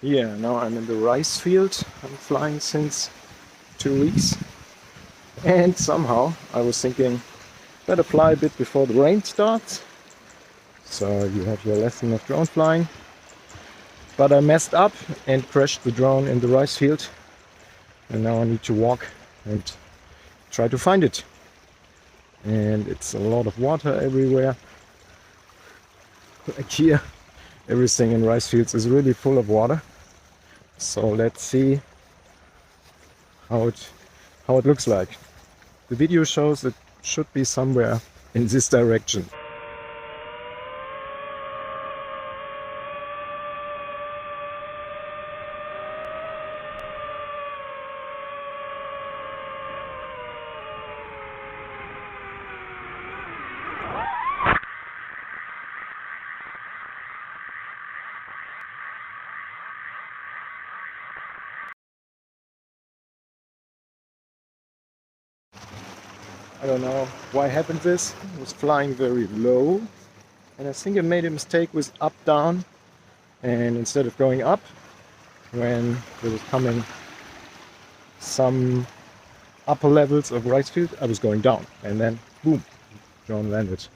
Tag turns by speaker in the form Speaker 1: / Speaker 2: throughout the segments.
Speaker 1: Yeah, now I'm in the Ricefield. I'm flying since 2 weeks, and somehow I was thinking better fly a bit before the rain starts. So you have your lesson of drone flying, but I messed up and crashed the drone in the Ricefield, and now I need to walk and try to find it. And it's a lot of water everywhere. Like here, everything in Ricefields is really full of water. So let's see how it looks like. The video shows it should be somewhere in this direction. I don't know why happened this. I was flying very low, and I think I made a mistake with up down, and instead of going up when there was coming some upper levels of Ricefield, I was going down, and then boom, drone landed.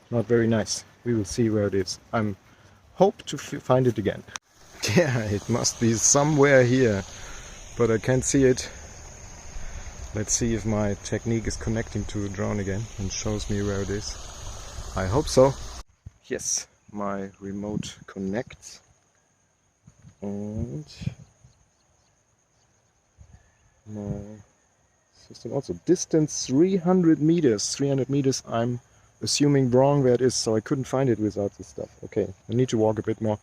Speaker 1: Not very nice. We will see where it is. I'm hope to find it again. Yeah, it must be somewhere here, but I can't see it. Let's see if my technique is connecting to the drone again and shows me where it is. I hope so. Yes, my remote connects. And my system also. Distance 300 meters. 300 meters, I'm assuming wrong where it is, so I couldn't find it without this stuff. Okay, I need to walk a bit more.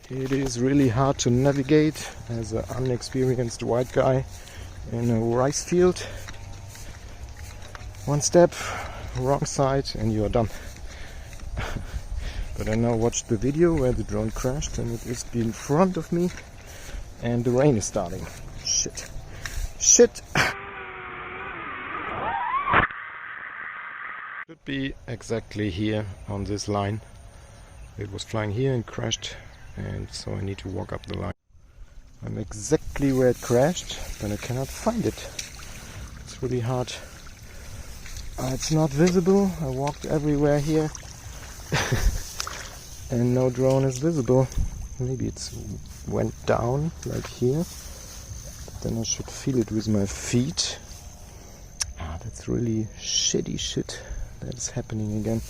Speaker 1: It is really hard to navigate as an unexperienced white guy in a rice field. One step, wrong side, and you are done. But I now watched the video where the drone crashed, and it is in front of me, and the rain is starting. Shit. Shit! Should be exactly here on this line. It was flying here and crashed, and so I need to walk up the line. I'm exactly where it crashed, but I cannot find it. It's really hard. It's not visible. I walked everywhere here and no drone is visible. Maybe it went down like here. Then I should feel it with my feet. That's really shitty shit that is happening again.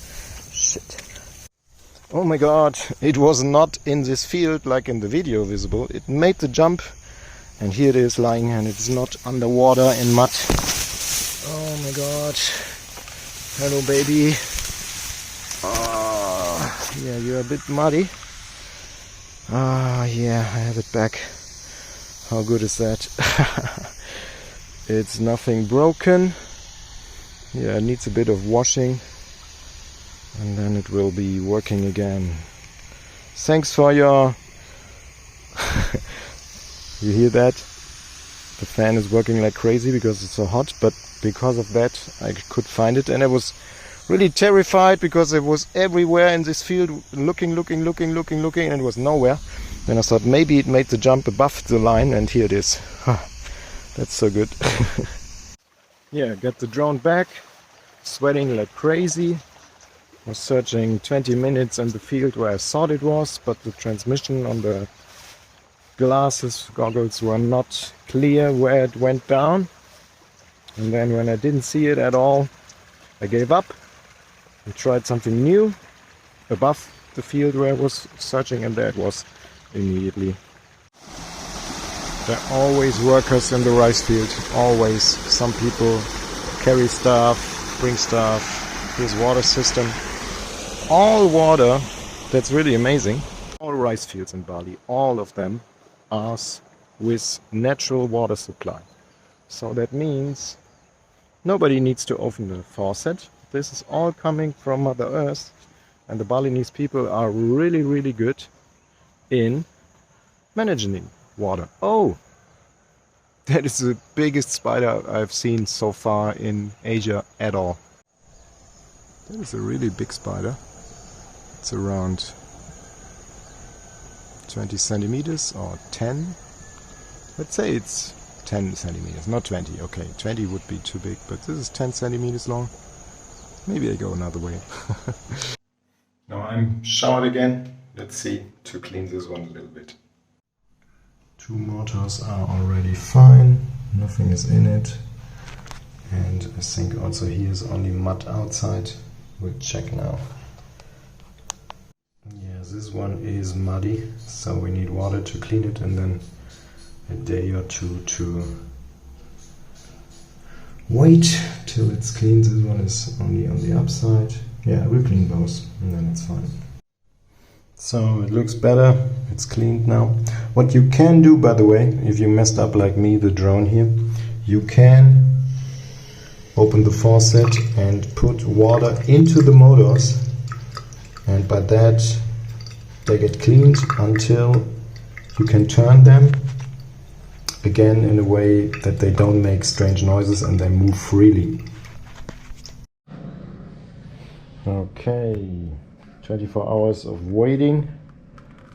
Speaker 1: Shit. Oh my god, it was not in this field like in the video visible. It made the jump, and here it is lying, and it's not underwater in mud. Oh my god. Hello baby. Oh, yeah, you're a bit muddy. Ah, yeah, I have it back. How good is that? It's nothing broken. Yeah, it needs a bit of washing, and then it will be working again. Thanks for your... You hear that? The fan is working like crazy because it's so hot, but because of that I could find it, and I was really terrified because it was everywhere in this field, looking, and it was nowhere. Then I thought maybe it made the jump above the line, and here it is. That's so good. Yeah, got the drone back, sweating like crazy. Was searching 20 minutes in the field where I thought it was, but the transmission on the goggles were not clear where it went down. And then when I didn't see it at all, I gave up and tried something new above the field where I was searching, and there it was immediately. There are always workers in the rice field, always. Some people carry stuff, bring stuff. Here's water system. All water, that's really amazing. All rice fields in Bali, all of them are with natural water supply. So that means nobody needs to open the faucet. This is all coming from Mother Earth, and the Balinese people are really, really good in managing water. Oh, that is the biggest spider I've seen so far in Asia at all. That is a really big spider. It's around 20 centimeters or 10. Let's say it's 10 centimeters, not 20. Okay, 20 would be too big, but this is 10 centimeters long. Maybe I go another way. Now I'm showered again. Let's see to clean this one a little bit. Two motors are already fine. Nothing is in it. And I think also here is only mud outside. We'll check now. Yeah, this one is muddy, so we need water to clean it and then a day or two to wait till it's clean. This one is only on the upside. Yeah, we'll clean both and then it's fine. So it looks better, it's cleaned now. What you can do, by the way, if you messed up like me, the drone here, you can open the faucet and put water into the motors, and by that they get cleaned until you can turn them again in a way that they don't make strange noises and they move freely. Okay, 24 hours of waiting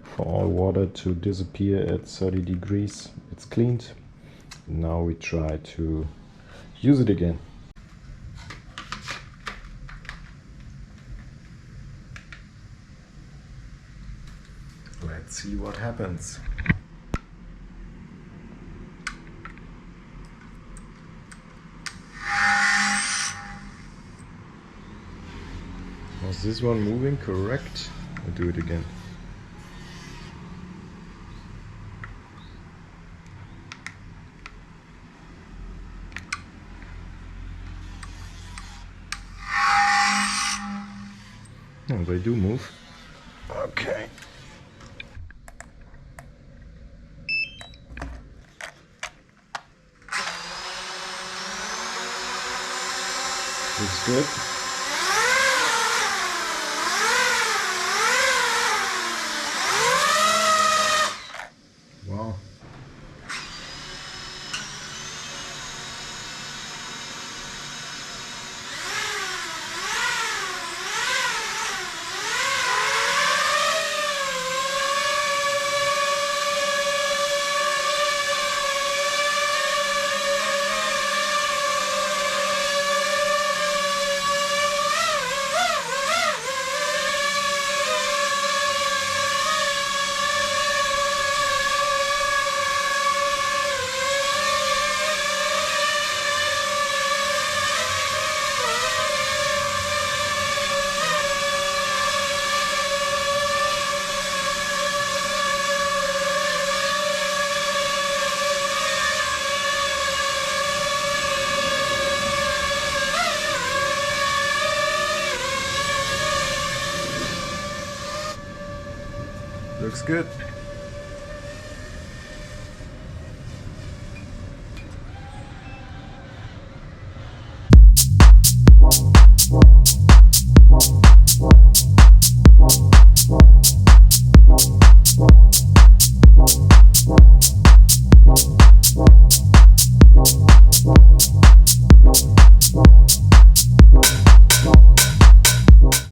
Speaker 1: for all water to disappear at 30 degrees. It's cleaned. Now we try to use it again. Let's see what happens. Was this one moving correct? I'll do it again. Oh, they do move. Okay. Looks good. Wow. Looks good.